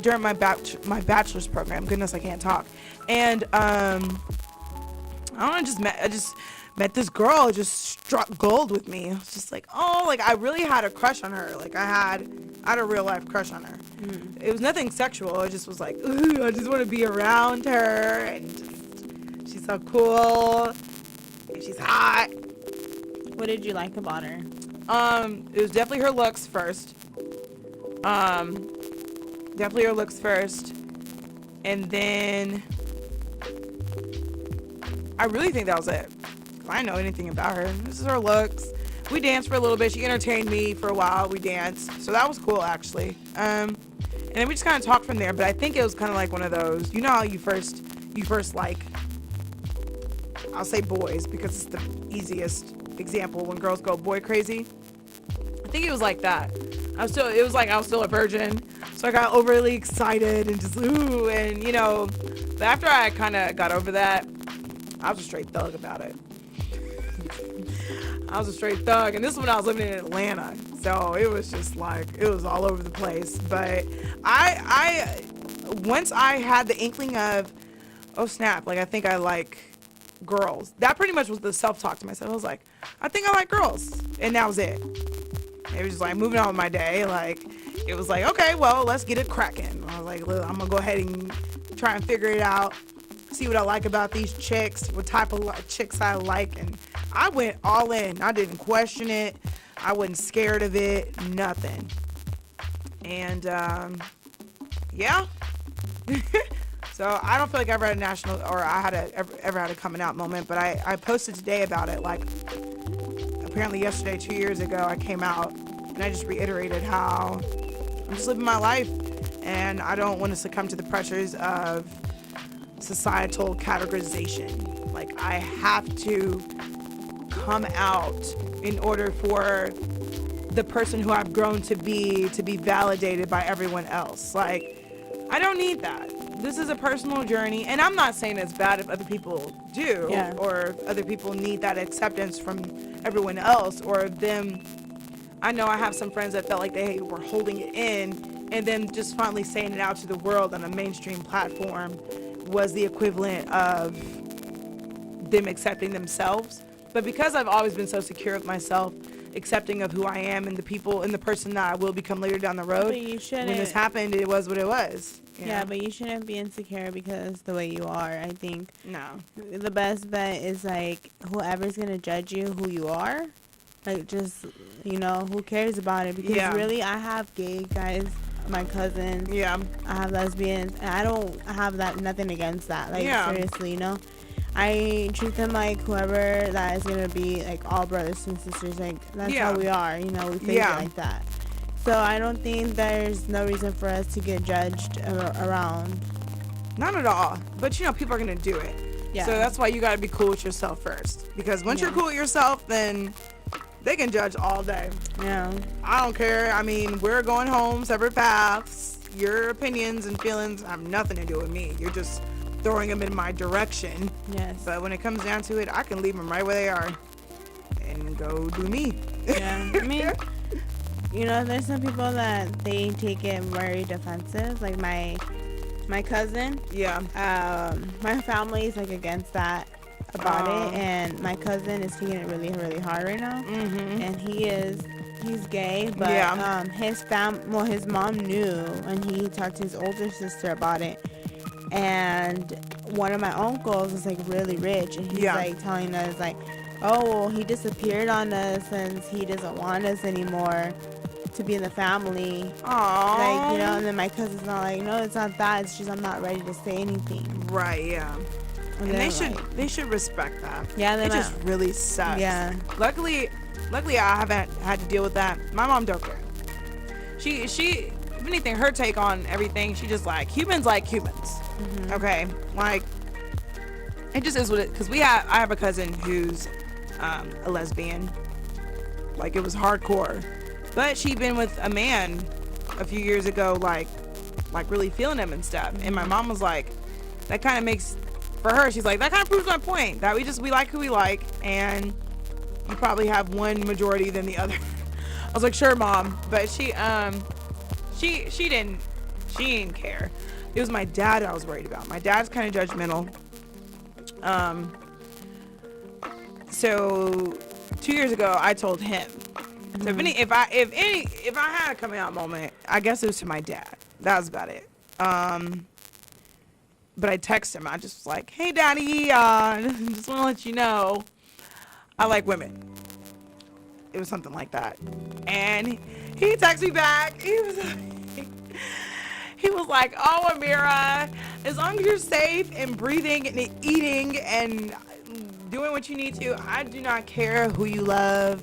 during my bachelor's program. Goodness, I can't talk. And I don't know, I just met this girl, just struck gold with me. I was just like, oh, like I really had a crush on her. Like I had a real life crush on her. It was nothing sexual. It just was like, ooh, I just want to be around her, and just, she's so cool, and she's hot. What did you like about her? It was definitely her looks first. Definitely her looks first, and then I really think that was it. I didn't know anything about her. This is her looks. We danced for a little bit. She entertained me for a while. We danced. So that was cool, actually. And then we just kind of talked from there. But I think it was kind of like one of those, you know how you first like, I'll say boys because it's the easiest example when girls go boy crazy. I think it was like that. It was like I was still a virgin. So I got overly excited and just, ooh. And, you know, but after I kind of got over that, I was a straight thug about it. I was a straight thug, and this is when I was living in Atlanta, so it was just like, it was all over the place. But I once I had the inkling of, oh snap, like I think I like girls, that pretty much was the self-talk to myself. I was like, I think I like girls, and that was it. It was just like moving on with my day. Like it was like, okay, well, let's get it cracking. I was like, look, I'm gonna go ahead and try and figure it out, see what I like about these chicks, what type of chicks I like, and I went all in. I didn't question it. I wasn't scared of it. Nothing. And yeah. So I don't feel like I ever had a national, or I had ever had a coming out moment. But I posted today about it. Like apparently yesterday, 2 years ago, I came out and I just reiterated how I'm just living my life, and I don't want to succumb to the pressures of societal categorization. Like I have to come out in order for the person who I've grown to be validated by everyone else. Like I don't need that. This is a personal journey, and I'm not saying it's bad if other people do, yeah, or if other people need that acceptance from everyone else, or them. I know I have some friends that felt like they were holding it in, and then just finally saying it out to the world on a mainstream platform was the equivalent of them accepting themselves. But because I've always been so secure with myself, accepting of who I am and the people and the person that I will become later down the road, when this happened, it was what it was. Yeah, but you shouldn't be insecure because the way you are. I think no, the best bet is like whoever's gonna judge you who you are, like just, you know, who cares about it? Because really, I have gay guys my cousins. Yeah. I have lesbians, and I don't have nothing against that. Like, Yeah. seriously, you know? I treat them like whoever that is going to be, like, all brothers and sisters. Like, that's Yeah. how we are, you know? We face Yeah. it like that. So I don't think there's no reason for us to get judged around. Not at all. But, you know, people are going to do it. Yeah. So that's why you got to be cool with yourself first. Because once you're cool with yourself, then they can judge all day. Yeah. I don't care. I mean, we're going home, separate paths. Your opinions and feelings have nothing to do with me. You're just throwing them in my direction. Yes. But when it comes down to it, I can leave them right where they are and go do me. Yeah. I mean, you know, there's some people that they take it very defensive. Like my cousin. Yeah. My family is like against that about it, and my cousin is taking it really, really hard right now. Mm-hmm. And he's gay, but his mom knew, and he talked to his older sister about it. And one of my uncles is like really rich, and he's like telling us like, oh, well, he disappeared on us since he doesn't want us anymore to be in the family. Aww. Like, you know, and then my cousin's not like, no, it's not that. It's just I'm not ready to say anything. Right, yeah. And then, they should respect that. Yeah, it just really sucks. Yeah. Luckily I haven't had to deal with that. My mom don't care. She if anything, her take on everything, she just like humans. Mm-hmm. Okay, like it just is what it. Because I have a cousin who's a lesbian. Like, it was hardcore, but she'd been with a man a few years ago, like really feeling him and stuff. And my mom was like, that kind of makes. For her, she's like, that kind of proves my point that we like who we like, and you probably have one majority than the other. I was like, sure, Mom, but she didn't care. It was my dad I was worried about. My dad's kind of judgmental. So 2 years ago, I told him. So if I had a coming out moment, I guess it was to my dad. That was about it. But I texted him. I just was like, hey, Daddy, just want to let you know I like women. It was something like that. And he texted me back. He was like, oh, Amira, as long as you're safe and breathing and eating and doing what you need to, I do not care who you love.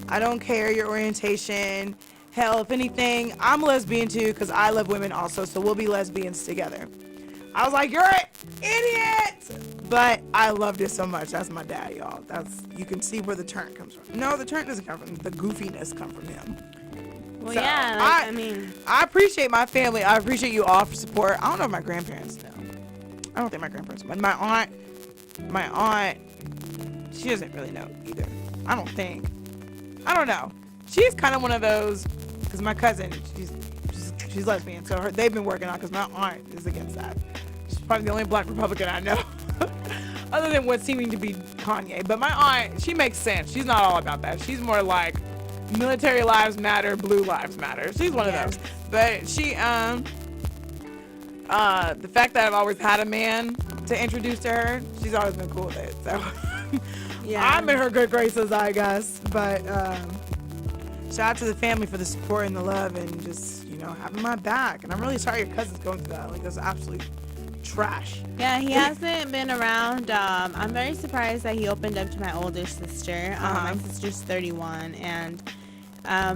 I don't care your orientation. Hell, if anything, I'm a lesbian too, because I love women also, so we'll be lesbians together. I was like, you're an idiot! But I loved it so much. That's my dad, y'all. You can see where the turn comes from. No, the turn doesn't come from the goofiness come from him. Well, So, yeah, like, I mean, I appreciate my family. I appreciate you all for support. I don't know if my grandparents know. I don't think my grandparents, but my aunt, she doesn't really know either. I don't think. I don't know. She's kind of one of those, because my cousin, she's lesbian, so they've been working on, because my aunt is against that. She's probably the only black Republican I know, other than what's seeming to be Kanye. But my aunt, she makes sense. She's not all about that. She's more like military lives matter, blue lives matter. She's one of those. But she, the fact that I've always had a man to introduce to her, she's always been cool with it. So yeah, I'm in her good graces, I guess. But shout out to the family for the support and the love and just, having my back. And I'm really sorry your cousin's going through that. Like, that's absolute trash. Yeah, he hasn't been around. I'm very surprised that he opened up to my older sister. My sister's 31, and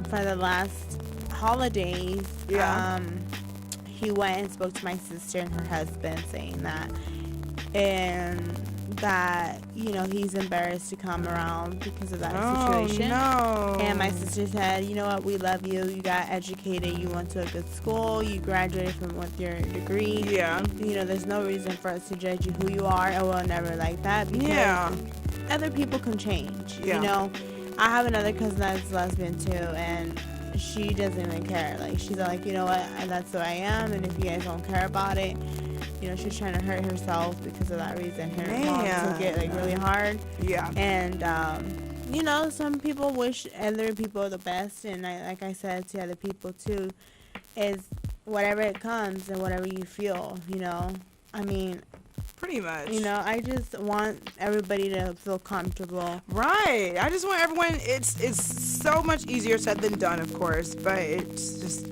for the last holidays, he went and spoke to my sister and her husband, saying that, he's embarrassed to come around because of that situation. No. And my sister said, you know what, we love you. You got educated. You went to a good school. You graduated with your degree. Yeah. There's no reason for us to judge you who you are, and we'll never like that, because other people can change. Yeah. I have another cousin that's lesbian too, and she doesn't even care. Like, she's like, you know what, that's who I am, and if you guys don't care about it, she's trying to hurt herself because of that reason. Her mom took it really hard. Yeah. And some people wish other people the best, and like I said to other people too, is whatever it comes and whatever you feel. I mean, pretty much. I just want everybody to feel comfortable. Right. I just want everyone. It's so much easier said than done, of course, but it's just.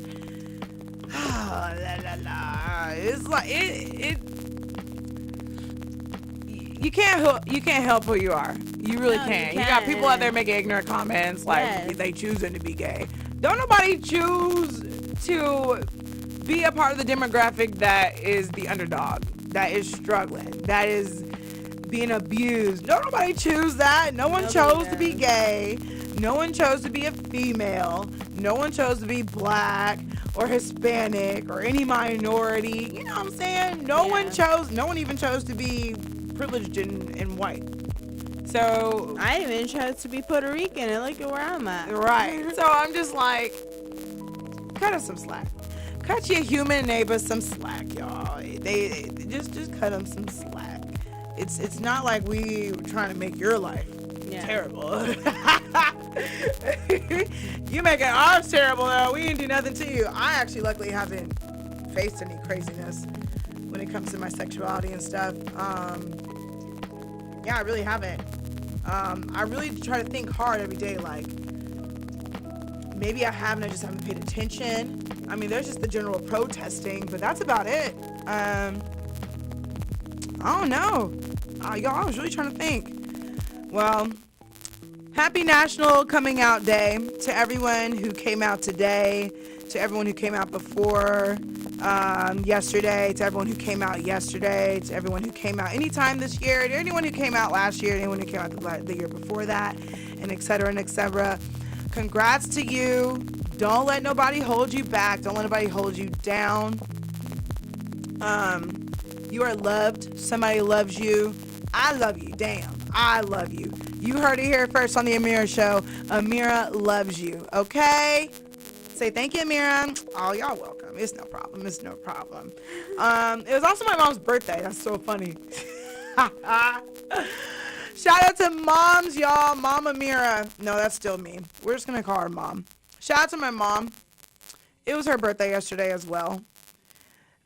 It's like it. You can't help who you are. You really can't. You got people out there making ignorant comments like they choosing to be gay. Don't nobody choose to be a part of the demographic that is the underdog, that is struggling, that is being abused. Don't nobody choose that. No one chose to be gay. No one chose to be a female. No one chose to be black or Hispanic or any minority. You know what I'm saying? No one even chose to be privileged and white. So I even chose to be Puerto Rican and look at where I'm at. Right. So I'm just like, cut us some slack. Cut your human neighbors some slack, y'all. They just cut them some slack. It's not like we trying to make your life terrible. You making ours terrible though. We didn't do nothing to you. I actually luckily haven't faced any craziness when it comes to my sexuality and stuff. Yeah, I really haven't. I really try to think hard every day, like maybe I haven't, I just haven't paid attention. I mean, there's just the general protesting, but that's about it. I don't know. Y'all, I was really trying to think. Well, happy National Coming Out Day to everyone who came out today, to everyone who came out before yesterday, to everyone who came out yesterday, to everyone who came out anytime this year, to anyone who came out last year, anyone who came out the year before that, and et cetera, and et cetera. Congrats to you. Don't let nobody hold you back. Don't let nobody hold you down. You are loved. Somebody loves you. I love you. Damn. I love you. You heard it here first on the AMIRA show. AMIRA loves you. Okay? Say thank you, AMIRA. Oh, y'all welcome. It's no problem. It's no problem. It was also my mom's birthday. That's so funny. Shout out to moms, y'all. Mom AMIRA. No, that's still me. We're just going to call her Mom. Shout out to my mom. It was her birthday yesterday as well.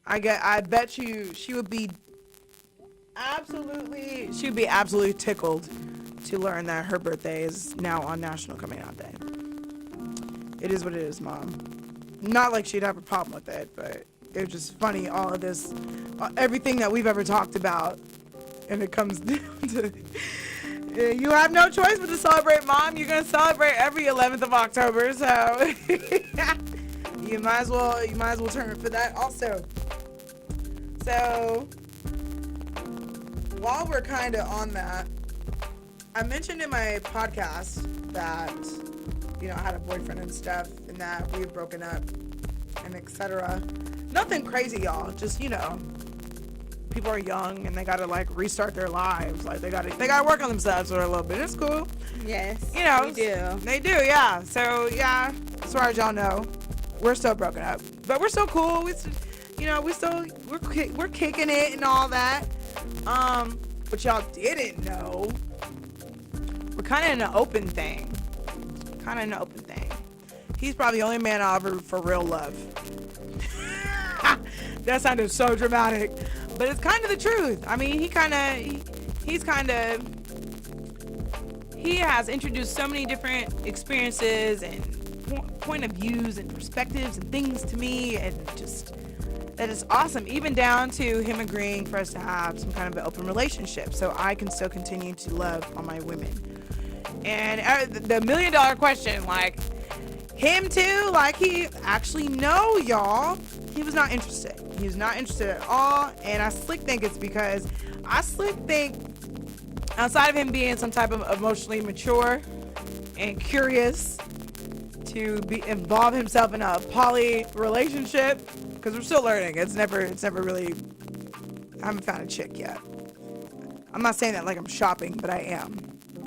I bet you she would be absolutely tickled to learn that her birthday is now on National Coming Out Day. It is what it is, Mom. Not like she'd have a problem with it, but it was just funny, all of this, everything that we've ever talked about, and it comes down to, you have no choice but to celebrate, Mom. You're going to celebrate every 11th of October, so you might as well turn it for that also. So, while we're kind of on that, I mentioned in my podcast that, you know, I had a boyfriend and stuff, and that we had broken up, and etc. Nothing crazy, y'all. Just, you know, people are young and they gotta like restart their lives. Like they gotta work on themselves for a little bit. It's cool. Yes. You know, we do. They do, yeah. So yeah, as far as y'all know, we're still broken up, but we're still cool. We're kicking it and all that. But y'all didn't know, we're kind of in an open thing. He's probably the only man I'll ever for real love. That sounded so dramatic, but it's kind of the truth. I mean, he has introduced so many different experiences and point of views and perspectives and things to me, and just that is awesome. Even down to him agreeing for us to have some kind of an open relationship, so I can still continue to love all my women. And the $1 million question, like, him too, like, he actually, no, y'all, he was not interested. He was not interested at all, and I slick think it's because outside of him being some type of emotionally mature and curious to involve himself in a poly relationship, because we're still learning. It's never really, I haven't found a chick yet. I'm not saying that like I'm shopping, but I am.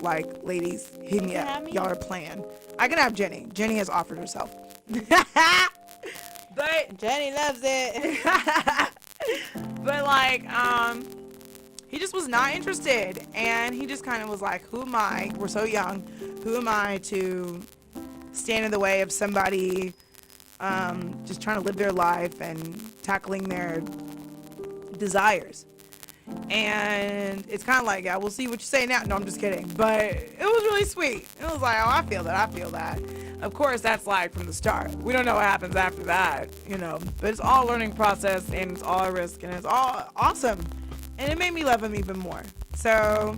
Like, ladies, hit me up. Y'all are playing. I can have Jenny. Jenny has offered herself. But Jenny loves it. But like, he just was not interested, and he just kind of was like, who am I? We're so young. Who am I to stand in the way of somebody just trying to live their life and tackling their desires? And it's kind of like, yeah, we'll see what you say now. No, I'm just kidding. But it was really sweet. It was like, oh, I feel that. Of course, that's like from the start. We don't know what happens after that, you know. But it's all a learning process, and it's all a risk, and it's all awesome. And it made me love him even more. So,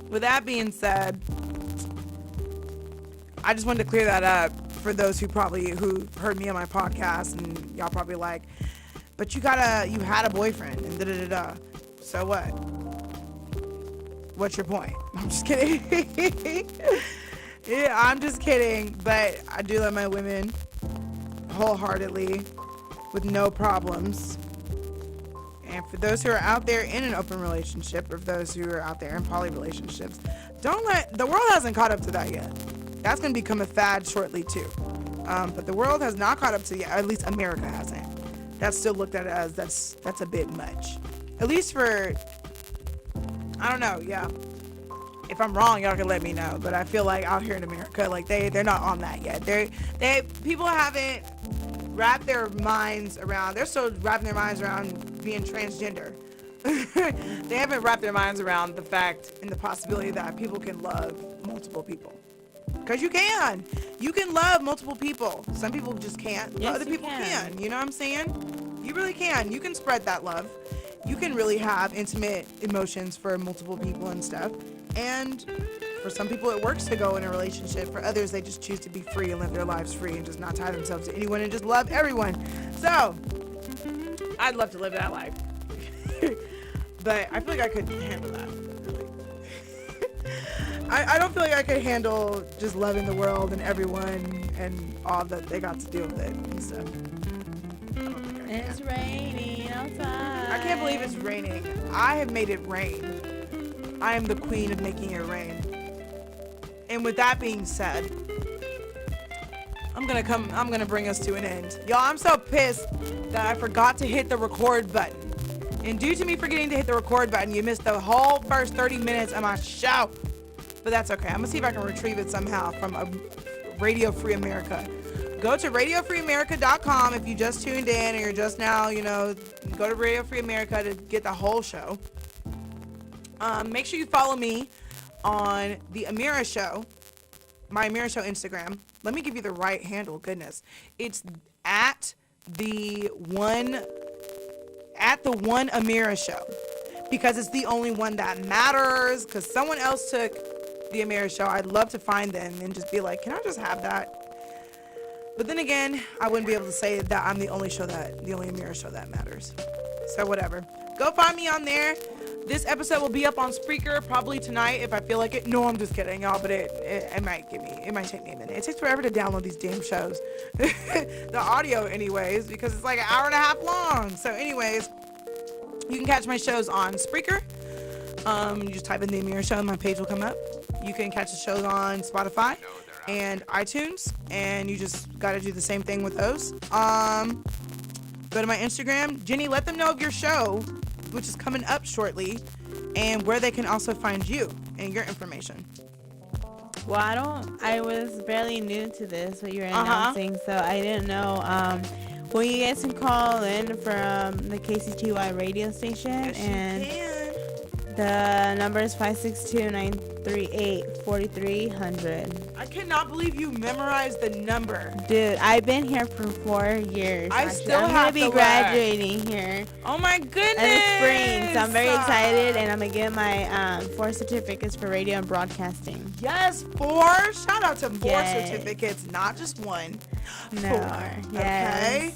with that being said, I just wanted to clear that up for those who heard me on my podcast, and y'all probably like, but you had a boyfriend, and da-da-da-da. So what? What's your point? I'm just kidding. Yeah, I'm just kidding, but I do love my women wholeheartedly with no problems. And for those who are out there in an open relationship, or for those who are out there in poly relationships, the world hasn't caught up to that yet. That's going to become a fad shortly too. But the world has not caught up to yet, or at least America hasn't. That's still looked at as that's a bit much. At least for, I don't know, yeah. If I'm wrong, y'all can let me know. But I feel like out here in America, like they're not on that yet. People haven't wrapped their minds around. They're still wrapping their minds around being transgender. They haven't wrapped their minds around the fact and the possibility that people can love multiple people. Because you can love multiple people. Some people just can't. Yes, other people can. You know what I'm saying? You really can. You can spread that love. You can really have intimate emotions for multiple people and stuff. And for some people, it works to go in a relationship. For others, they just choose to be free and live their lives free and just not tie themselves to anyone and just love everyone. So, I'd love to live that life. But I feel like I couldn't handle that. Really. I don't feel like I could handle just loving the world and everyone and all that they got to do with it and stuff. It's raining outside. I can't believe it's raining. I have made it rain. I am the queen of making it rain. And with that being said, I'm gonna bring us to an end. Y'all, I'm so pissed that I forgot to hit the record button. And due to me forgetting to hit the record button, you missed the whole first 30 minutes of my show. But that's okay. I'm gonna see if I can retrieve it somehow from Radio Free America. Go to radiofreeamerica.com if you just tuned in or you're just now, go to Radio Free America to get the whole show. Make sure you follow me on the AMIRA show, my AMIRA show Instagram. Let me give you the right handle. Goodness, it's at the one AMIRA show, because it's the only one that matters. Because someone else took the AMIRA show. I'd love to find them and just be like, can I just have that? But then again, I wouldn't be able to say that I'm the only AMIRA show that matters. So whatever. Go find me on there. This episode will be up on Spreaker probably tonight if I feel like it. No, I'm just kidding, y'all, but it might take me a minute. It takes forever to download these damn shows. The audio anyways, because it's like an hour and a half long. So anyways, you can catch my shows on Spreaker. You just type in the AMIRA show and my page will come up. You can catch the shows on Spotify and iTunes, and you just got to do the same thing with those. Go to my Instagram. Jenny, let them know of your show, which is coming up shortly, and where they can also find you and your information. Well, I was barely new to this, what you were announcing, so I didn't know. Well, you guys can call in from the KCTY radio station, and the number is 562-938-4300. I cannot believe you memorized the number. Dude, I've been here for 4 years. I'm gonna be graduating here. Oh my goodness! In the spring, so I'm very excited, and I'm gonna get my 4 certificates for radio and broadcasting. Yes, 4. Shout out to 4 certificates, not just 1. No. 4. Yes. Okay.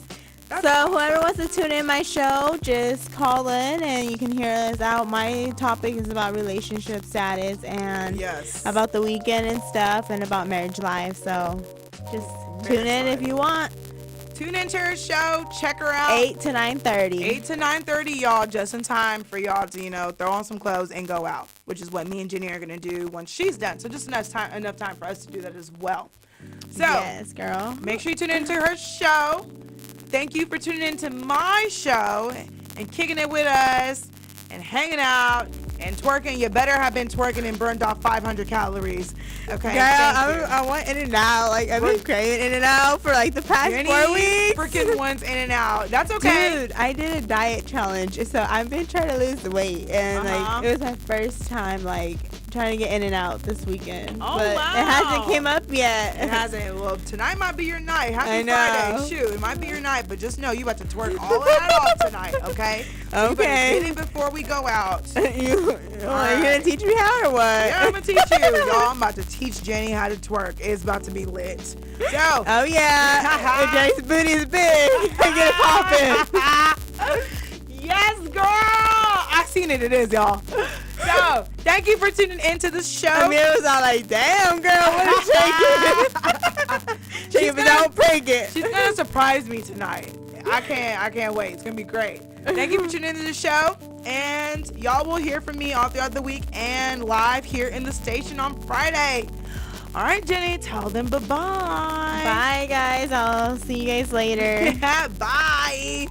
So whoever wants to tune in my show, just call in and you can hear us out. My topic is about relationship status and about the weekend and stuff and about marriage life. So just tune in if you want. Tune into her show. Check her out. 8 to 9:30. 8 to 9:30, y'all. Just in time for y'all to, throw on some clothes and go out, which is what me and Jenny are going to do once she's done. So just enough time for us to do that as well. So, yes, girl. Make sure you tune into her show. Thank you for tuning into my show and kicking it with us and hanging out and twerking. You better have been twerking and burned off 500 calories. Okay. Girl, I want In-N-Out. Like, I've been craving In-N-Out for like the past 4 weeks. Freaking ones In-N-Out. That's okay. Dude, I did a diet challenge, so I've been trying to lose the weight, and like it was my first time like trying to get in and out this weekend. Oh, but wow. it hasn't came up yet. It hasn't. Well, tonight might be your night. Happy I know. Friday. Shoot, it might be your night, but just know you about to twerk all of that off tonight, okay? So you better Okay. get it before we go out. You gonna teach me how or what? Yeah, I'm gonna teach you. Y'all, I'm about to teach Jenny how to twerk. It's about to be lit. So. Oh yeah. If Jenny's booty is big, get it poppin'. Yes, girl. I seen it. It is, y'all. So, thank you for tuning into the show. Amira was all like, damn, girl, what is shaking? Shaking, but don't break it. She's gonna surprise me tonight. I can't wait. It's gonna be great. Thank you for tuning into the show. And y'all will hear from me all throughout the week and live here in the station on Friday. All right, Jenny, tell them bye-bye. Bye, guys. I'll see you guys later. Bye.